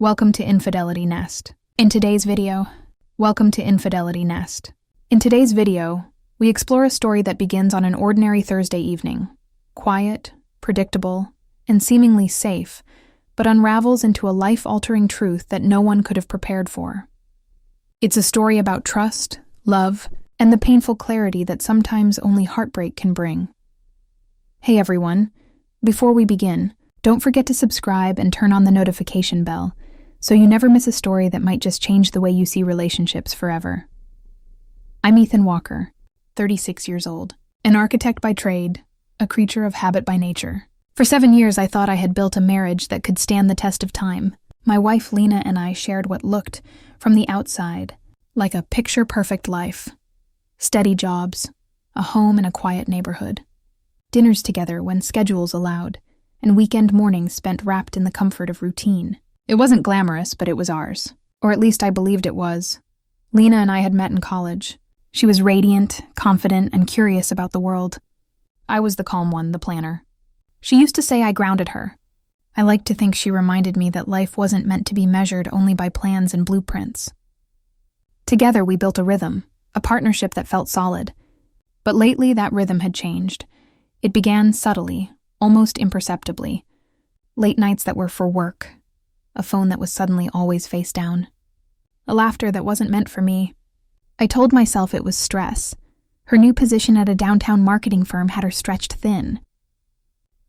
Welcome to Infidelity Nest. In today's video, we explore a story that begins on an ordinary Thursday evening, quiet, predictable, and seemingly safe, but unravels into a life-altering truth that no one could have prepared for. It's a story about trust, love, and the painful clarity that sometimes only heartbreak can bring. Hey everyone, before we begin, don't forget to subscribe and turn on the notification bell so you never miss a story that might just change the way you see relationships forever. I'm Ethan Walker, 36 years old, an architect by trade, a creature of habit by nature. For 7 years, I thought I had built a marriage that could stand the test of time. My wife Lena and I shared what looked, from the outside, like a picture-perfect life. Steady jobs, a home in a quiet neighborhood, dinners together when schedules allowed, and weekend mornings spent wrapped in the comfort of routine. It wasn't glamorous, but it was ours. Or at least I believed it was. Lena and I had met in college. She was radiant, confident, and curious about the world. I was the calm one, the planner. She used to say I grounded her. I liked to think she reminded me that life wasn't meant to be measured only by plans and blueprints. Together we built a rhythm, a partnership that felt solid. But lately that rhythm had changed. It began subtly, almost imperceptibly. Late nights that were for work. A phone that was suddenly always face down. A laughter that wasn't meant for me. I told myself it was stress. Her new position at a downtown marketing firm had her stretched thin.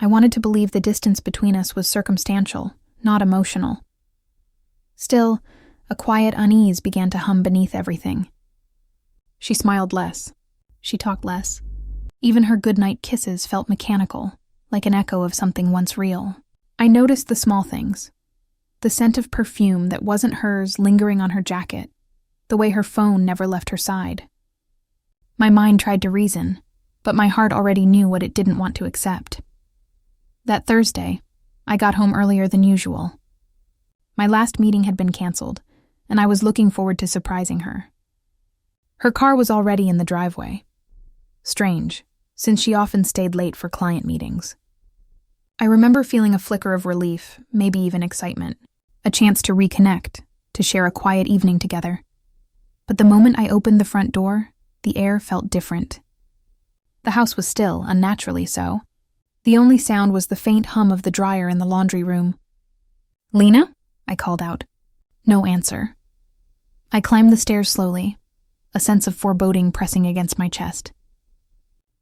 I wanted to believe the distance between us was circumstantial, not emotional. Still, a quiet unease began to hum beneath everything. She smiled less. She talked less. Even her goodnight kisses felt mechanical, like an echo of something once real. I noticed the small things. The scent of perfume that wasn't hers lingering on her jacket, the way her phone never left her side. My mind tried to reason, but my heart already knew what it didn't want to accept. That Thursday, I got home earlier than usual. My last meeting had been canceled, and I was looking forward to surprising her. Her car was already in the driveway. Strange, since she often stayed late for client meetings. I remember feeling a flicker of relief, maybe even excitement. A chance to reconnect, to share a quiet evening together. But the moment I opened the front door, the air felt different. The house was still, unnaturally so. The only sound was the faint hum of the dryer in the laundry room. "Lena?" I called out. No answer. I climbed the stairs slowly, a sense of foreboding pressing against my chest.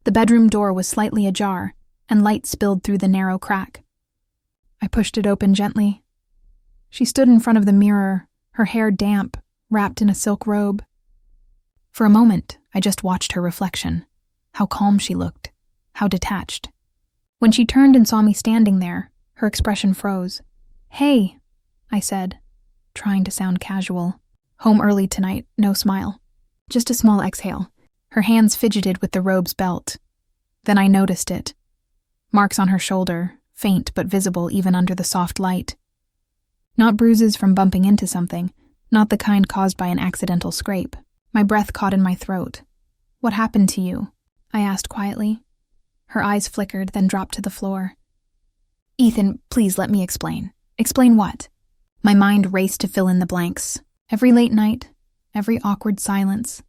The bedroom door was slightly ajar, and light spilled through the narrow crack. I pushed it open gently. She stood in front of the mirror, her hair damp, wrapped in a silk robe. For a moment, I just watched her reflection. How calm she looked, how detached. When she turned and saw me standing there, her expression froze. "Hey," I said, trying to sound casual. "Home early tonight, no smile. Just a small exhale." Her hands fidgeted with the robe's belt. Then I noticed it. Marks on her shoulder, faint but visible even under the soft light. Not bruises from bumping into something, not the kind caused by an accidental scrape. My breath caught in my throat. "What happened to you?" I asked quietly. Her eyes flickered, then dropped to the floor. "Ethan, please let me explain." "Explain what?" My mind raced to fill in the blanks. Every late night, every awkward silence,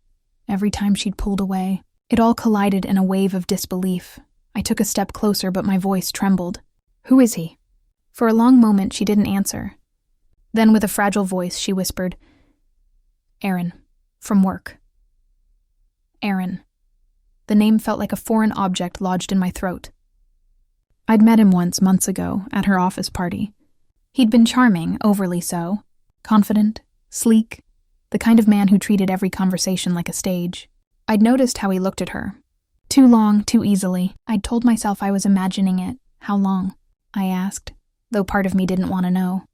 every time she'd pulled away. It all collided in a wave of disbelief. I took a step closer, but my voice trembled. "Who is he?" For a long moment, she didn't answer. Then with a fragile voice, she whispered, "Aaron, from work." Aaron. The name felt like a foreign object lodged in my throat. I'd met him once, months ago, at her office party. He'd been charming, overly so, confident, sleek, the kind of man who treated every conversation like a stage. I'd noticed how he looked at her. Too long, too easily. I'd told myself I was imagining it. How long? I asked, though part of me didn't want to know.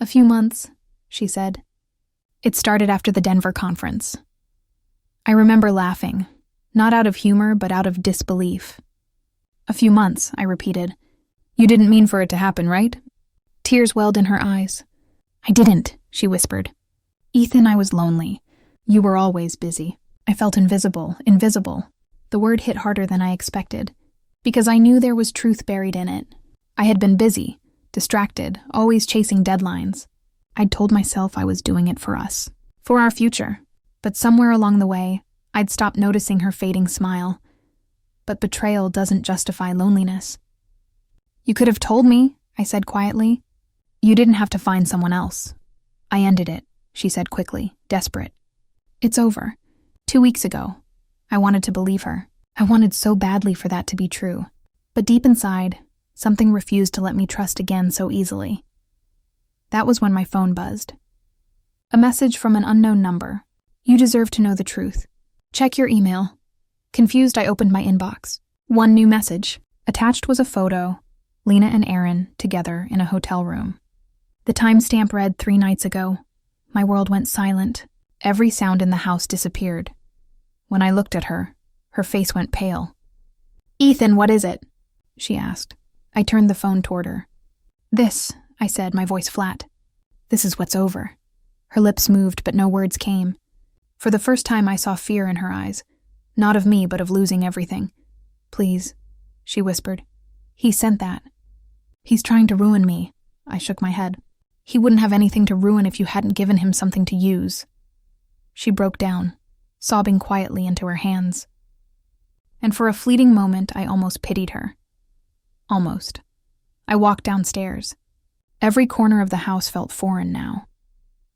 "A few months," she said. "It started after the Denver conference." I remember laughing, not out of humor, but out of disbelief. "A few months," I repeated. "You didn't mean for it to happen, right?" Tears welled in her eyes. "I didn't," she whispered. "Ethan, I was lonely. You were always busy." I felt invisible. The word hit harder than I expected, because I knew there was truth buried in it. I had been busy, distracted, always chasing deadlines. I'd told myself I was doing it for us, for our future. But somewhere along the way, I'd stopped noticing her fading smile. But betrayal doesn't justify loneliness. "You could have told me," I said quietly. "You didn't have to find someone else." "I ended it," she said quickly, desperate. "It's over. 2 weeks ago." I wanted to believe her. I wanted so badly for that to be true. But deep inside, something refused to let me trust again so easily. That was when my phone buzzed. A message from an unknown number. "You deserve to know the truth. Check your email." Confused, I opened my inbox. One new message. Attached was a photo, Lena and Aaron together in a hotel room. The timestamp read 3 nights ago. My world went silent. Every sound in the house disappeared. When I looked at her, her face went pale. "Ethan, what is it?" she asked. I turned the phone toward her. "This," I said, my voice flat. "This is what's over." Her lips moved, but no words came. For the first time, I saw fear in her eyes. Not of me, but of losing everything. "Please," she whispered. "He sent that." "He's trying to ruin me." I shook my head. "He wouldn't have anything to ruin if you hadn't given him something to use." She broke down, sobbing quietly into her hands. And for a fleeting moment, I almost pitied her. Almost. I walked downstairs. Every corner of the house felt foreign now.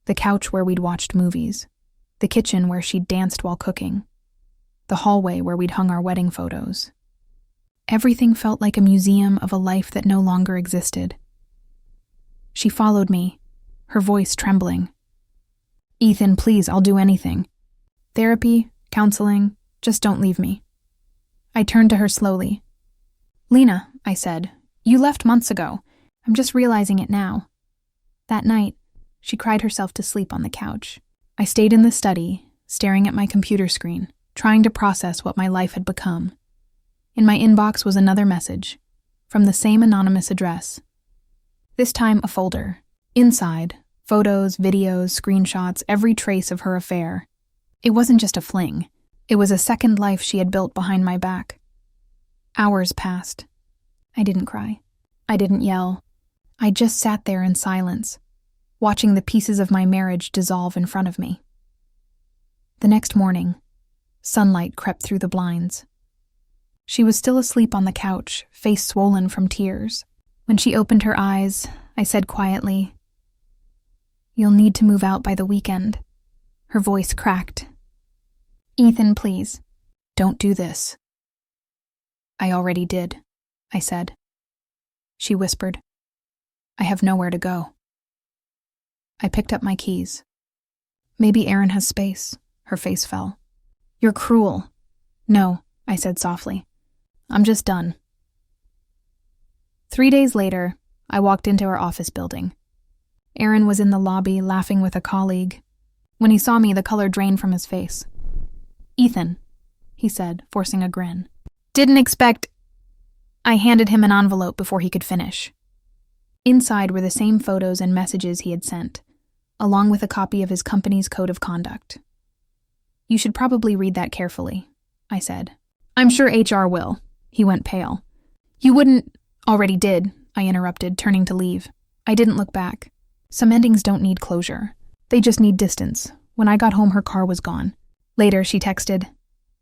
The couch where we'd watched movies. The kitchen where she'd danced while cooking. The hallway where we'd hung our wedding photos. Everything felt like a museum of a life that no longer existed. She followed me, her voice trembling. "Ethan, please, I'll do anything. Therapy, counseling, just don't leave me." I turned to her slowly. "Lena," I said, "you left months ago. I'm just realizing it now." That night, she cried herself to sleep on the couch. I stayed in the study, staring at my computer screen, trying to process what my life had become. In my inbox was another message, from the same anonymous address. This time a folder. Inside, photos, videos, screenshots, every trace of her affair. It wasn't just a fling. It was a second life she had built behind my back. Hours passed. I didn't cry. I didn't yell. I just sat there in silence, watching the pieces of my marriage dissolve in front of me. The next morning, sunlight crept through the blinds. She was still asleep on the couch, face swollen from tears. When she opened her eyes, I said quietly, "You'll need to move out by the weekend." Her voice cracked. "Ethan, please, don't do this." "I already did," I said. She whispered, "I have nowhere to go." I picked up my keys. "Maybe Aaron has space." Her face fell. "You're cruel." "No," I said softly. "I'm just done." 3 days later, I walked into our office building. Aaron was in the lobby laughing with a colleague. When he saw me, the color drained from his face. "Ethan," he said, forcing a grin. "Didn't expect—" I handed him an envelope before he could finish. Inside were the same photos and messages he had sent, along with a copy of his company's code of conduct. "You should probably read that carefully," I said. "I'm sure HR will." He went pale. "You wouldn't—" "Already did," I interrupted, turning to leave. I didn't look back. Some endings don't need closure. They just need distance. When I got home, her car was gone. Later, she texted,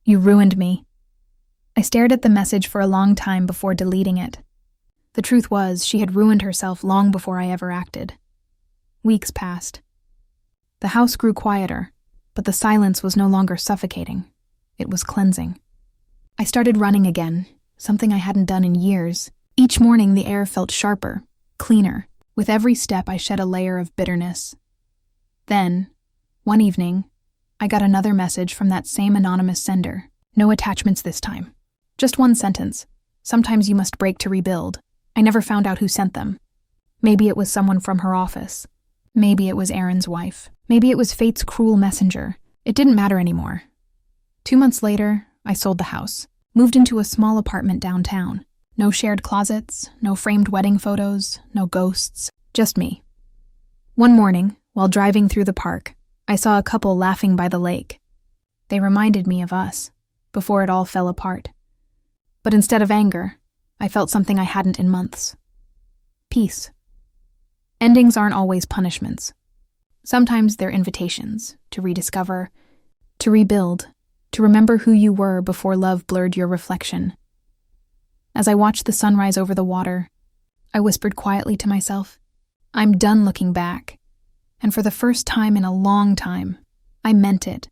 "You ruined me." I stared at the message for a long time before deleting it. The truth was, she had ruined herself long before I ever acted. Weeks passed. The house grew quieter, but the silence was no longer suffocating. It was cleansing. I started running again, something I hadn't done in years. Each morning, the air felt sharper, cleaner. With every step, I shed a layer of bitterness. Then, one evening, I got another message from that same anonymous sender. No attachments this time. Just one sentence. "Sometimes you must break to rebuild." I never found out who sent them. Maybe it was someone from her office. Maybe it was Aaron's wife. Maybe it was fate's cruel messenger. It didn't matter anymore. 2 months later, I sold the house. Moved into a small apartment downtown. No shared closets, no framed wedding photos, no ghosts, just me. One morning, while driving through the park, I saw a couple laughing by the lake. They reminded me of us, before it all fell apart. But instead of anger, I felt something I hadn't in months. Peace. Endings aren't always punishments. Sometimes they're invitations to rediscover, to rebuild, to remember who you were before love blurred your reflection. As I watched the sunrise over the water, I whispered quietly to myself, I'm done looking back. And for the first time in a long time, I meant it.